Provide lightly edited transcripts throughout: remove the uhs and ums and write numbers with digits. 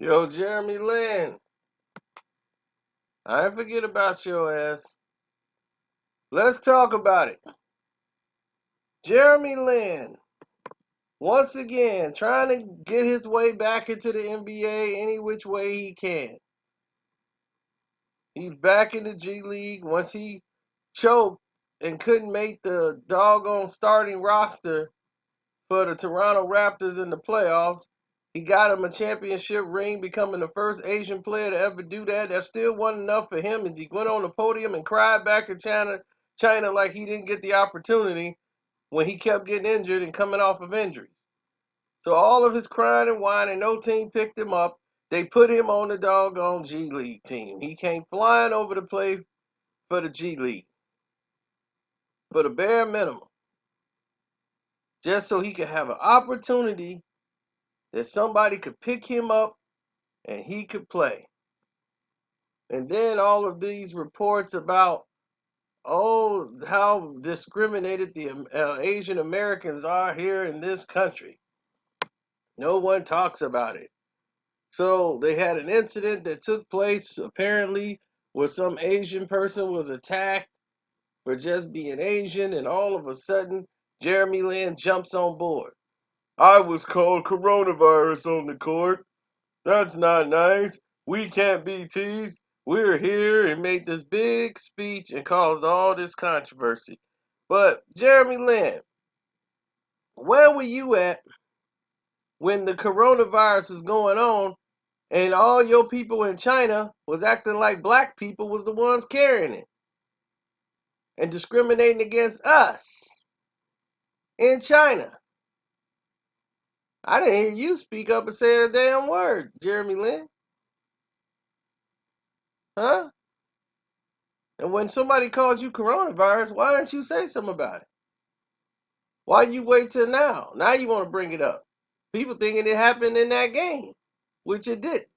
Yo, Jeremy Lin, I ain't forget about your ass. Let's talk about it. Jeremy Lin, once again, trying to get his way back into the NBA any which way he can. He's back in the G League once he choked and couldn't make the doggone starting roster for the Toronto Raptors in the playoffs. He got him a championship ring, becoming the first Asian player to ever do that. That still wasn't enough for him as he went on the podium and cried back at China like he didn't get the opportunity when he kept getting injured and coming off of injury. So all of his crying and whining, no team picked him up. They put him on the doggone G League team. He came flying over to play for the G League for the bare minimum, just so he could have an opportunity that somebody could pick him up and he could play. And then all of these reports about, oh, how discriminated the Asian Americans are here in this country. No one talks about it. So they had an incident that took place apparently where some Asian person was attacked for just being Asian, and all of a sudden Jeremy Lin jumps on board. I was called coronavirus on the court. That's not nice. We can't be teased. We're here, and made this big speech and caused all this controversy. But Jeremy Lin, where were you at when the coronavirus was going on and all your people in China was acting like black people was the ones carrying it and discriminating against us in China? I didn't hear you speak up and say a damn word, Jeremy Lin. Huh? And when somebody calls you coronavirus, why don't you say something about it? Why you wait till now? Now you want to bring it up. People thinking it happened in that game, which it didn't.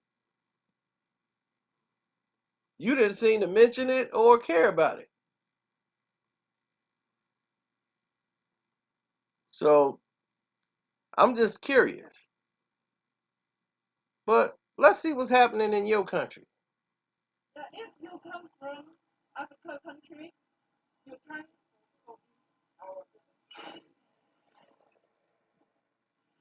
You didn't seem to mention it or care about it. So I'm just curious. But let's see what's happening in your country. That if you come from Africa country, you can.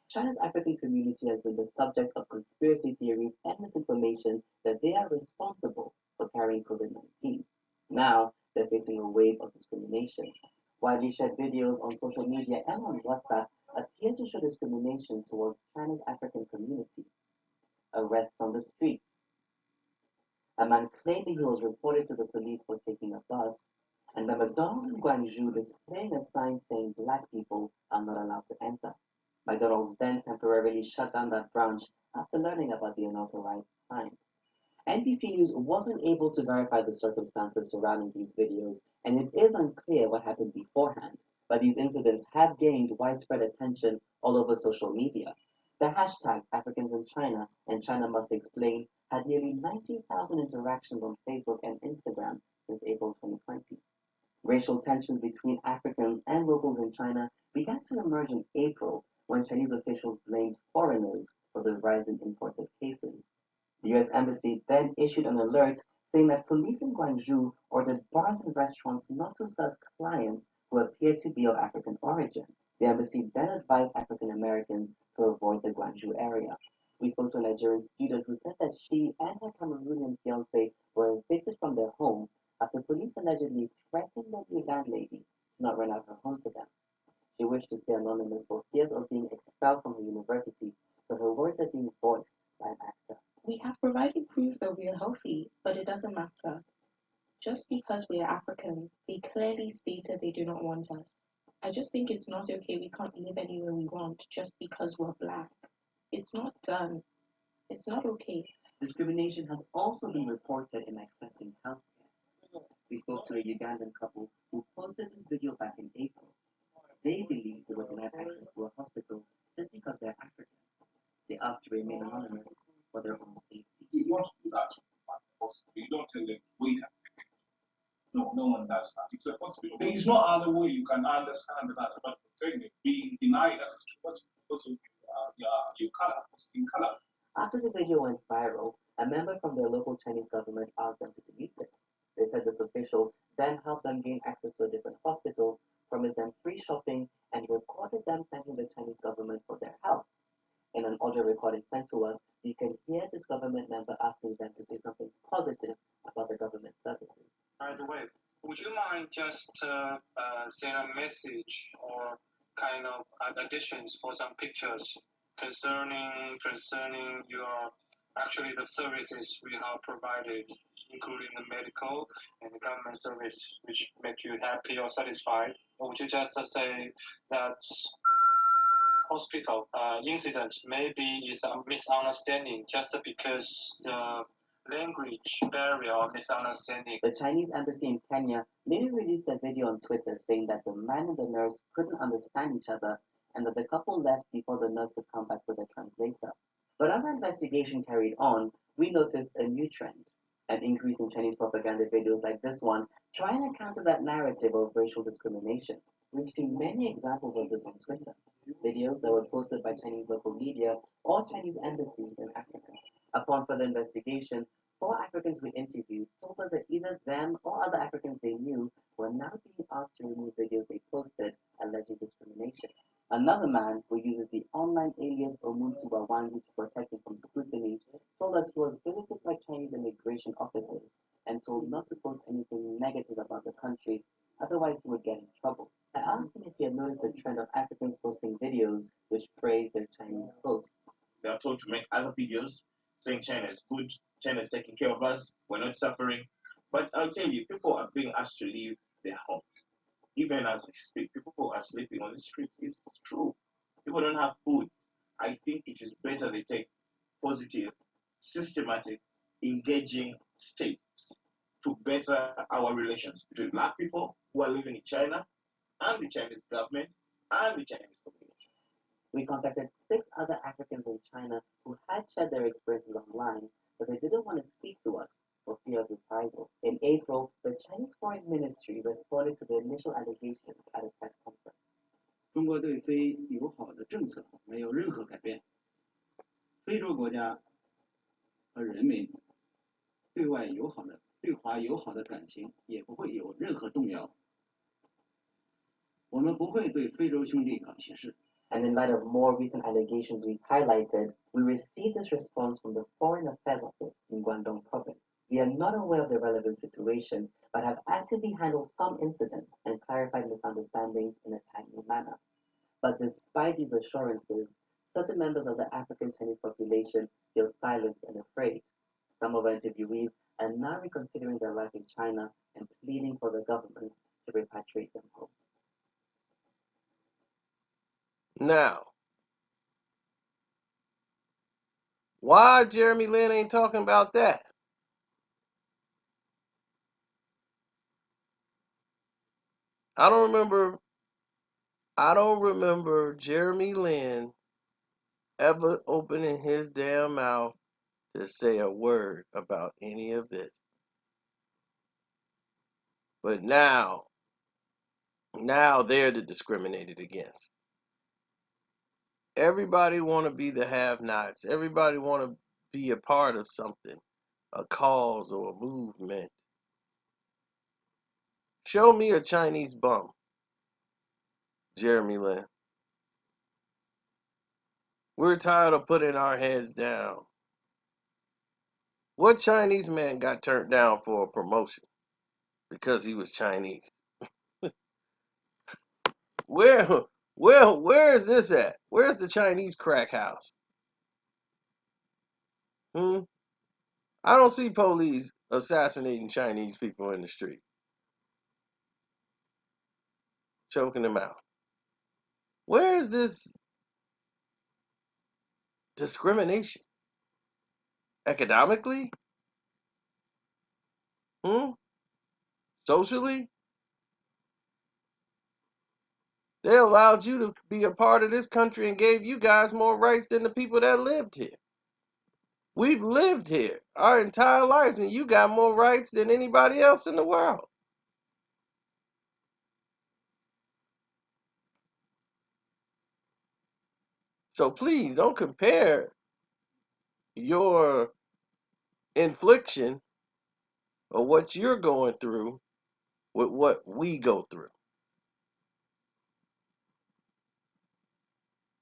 China's African community has been the subject of conspiracy theories and misinformation that they are responsible for carrying COVID-19. Now, they're facing a wave of discrimination. Widely shared videos on social media and on WhatsApp appear to show discrimination towards China's African community. Arrests on the streets. A man claiming he was reported to the police for taking a bus, and the McDonald's in Guangzhou displaying a sign saying black people are not allowed to enter. McDonald's then temporarily shut down that branch after learning about the unauthorized sign. NBC News wasn't able to verify the circumstances surrounding these videos, and it is unclear what happened beforehand, but these incidents have gained widespread attention all over social media. The hashtag Africans in China and China Must Explain had nearly 90,000 interactions on Facebook and Instagram since April 2020. Racial tensions between Africans and locals in China began to emerge in April when Chinese officials blamed foreigners for the rise in imported cases. The U.S. Embassy then issued an alert saying that police in Guangzhou ordered bars and restaurants not to serve clients who appeared to be of African origin. The embassy then advised African Americans to avoid the Guangzhou area. We spoke to a Nigerian student who said that she and her Cameroonian fiance were evicted from their home after police allegedly threatened the new landlady to not rent out her home to them. She wished to stay anonymous for fears of being expelled from her university, so her words are being voiced by an actor. We have provided proof that we are healthy, but it doesn't matter. Just because we are Africans, they clearly stated they do not want us. I just think it's not okay we can't live anywhere we want just because we're black. It's not done. It's not okay. Discrimination has also been reported in accessing healthcare. We spoke to a Ugandan couple who posted this video back in April. They believe they were denied access to a hospital just because they're African. They asked to remain anonymous for their own safety. You want to do that at the hospital. You don't tell them, wait. No, no one does that. It's a hospital. There is no other way you can understand that. But saying being denied access to hospital because of your color, skin color. After the the video went viral, a member from their local Chinese government asked them to delete it. They said this official then helped them gain access to a different hospital, promised them free shopping, and recorded them thanking the Chinese government for their help. In an audio recording sent to us, you can hear this government member asking them to say something positive about the government services. By the way, would you mind just send a message or kind of additions for some pictures concerning your actually the services we have provided, including the medical and the government service, which make you happy or satisfied? Or would you just say that hospital incident maybe is a misunderstanding just because the language barrier or misunderstanding? The Chinese embassy in Kenya later released a video on Twitter saying that the man and the nurse couldn't understand each other and that the couple left before the nurse could come back with a translator. But as our investigation carried on, we noticed a new trend, an increase in Chinese propaganda videos like this one trying to counter that narrative of racial discrimination. We've seen many examples of this on Twitter, videos that were posted by Chinese local media or Chinese embassies in Africa. Upon further investigation, 4 Africans we interviewed told us that either them or other Africans they knew were now being asked to remove videos they posted alleging discrimination. Another man who uses the online alias Omuntu Wawanzi to protect him from scrutiny told us he was visited by Chinese immigration officers and told not to post anything negative about the country, otherwise he would get in trouble. I asked him if he had noticed a trend of Africans posting videos which praise their Chinese hosts. They are told to make other videos saying China is good, China is taking care of us, we're not suffering. But I'll tell you, people are being asked to leave their homes. Even as we speak, people are sleeping on the streets. It's true. People don't have food. I think it is better they take positive, systematic, engaging steps to better our relations between Black people who are living in China and the Chinese government and the Chinese community. We contacted 6 other Africans in China who had shared their experiences online, but they didn't want to speak to us for fear of reprisal. In April, the Chinese Foreign Ministry responded to the initial allegations at a press conference. 中国对非友好的政策没有任何改变，非洲国家和人民对华友好的感情也不会有任何动摇。我们不会对非洲兄弟搞歧视。 And in light of more recent allegations we've highlighted, we received this response from the Foreign Affairs Office in Guangdong Province. We are not aware of the relevant situation, but have actively handled some incidents and clarified misunderstandings in a timely manner. But despite these assurances, certain members of the African Chinese population feel silenced and afraid. Some of our interviewees are now reconsidering their life in China and pleading for the government to repatriate them home. Now, why Jeremy Lin ain't talking about that? I don't remember Jeremy Lin ever opening his damn mouth to say a word about any of this. But now they're the discriminated against. Everybody want to be the have-nots. Everybody want to be a part of something, a cause or a movement. Show me a Chinese bum, Jeremy Lin. We're tired of putting our heads down. What Chinese man got turned down for a promotion because he was Chinese? Where is this at? Where's the Chinese crack house? I don't see police assassinating Chinese people in the street, choking them out. Where is this discrimination? Economically? Socially? They allowed you to be a part of this country and gave you guys more rights than the people that lived here. We've lived here our entire lives, and you got more rights than anybody else in the world. So please don't compare your infliction or what you're going through with what we go through.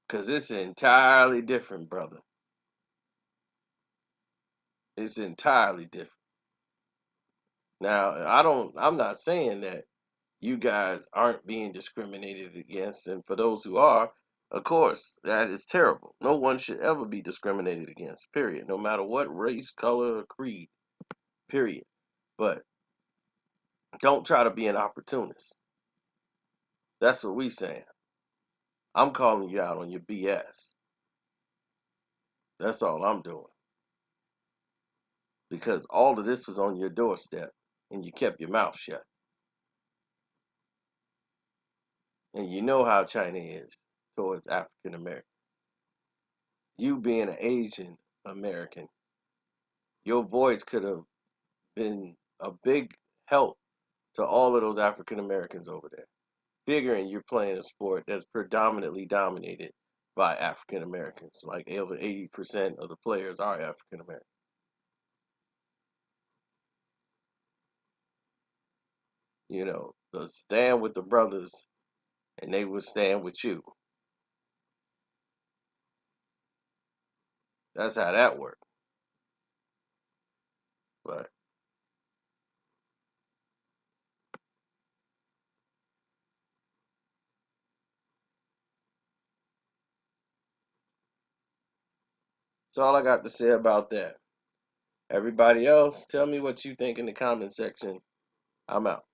Because it's entirely different, brother. It's entirely different. Now, I'm not saying that you guys aren't being discriminated against, and for those who are, of course, that is terrible. No one should ever be discriminated against, period. No matter what race, color, or creed, period. But don't try to be an opportunist. That's what we saying. I'm calling you out on your BS. That's all I'm doing. Because all of this was on your doorstep, and you kept your mouth shut. And you know how China is towards African Americans. You being an Asian American, your voice could have been a big help to all of those African Americans over there. Figuring you're playing a sport that's predominantly dominated by African Americans, like over 80% of the players are African American. You know, the stand with the brothers, and they will stand with you. That's how that works. But that's all I got to say about that. Everybody else, tell me what you think in the comment section. I'm out.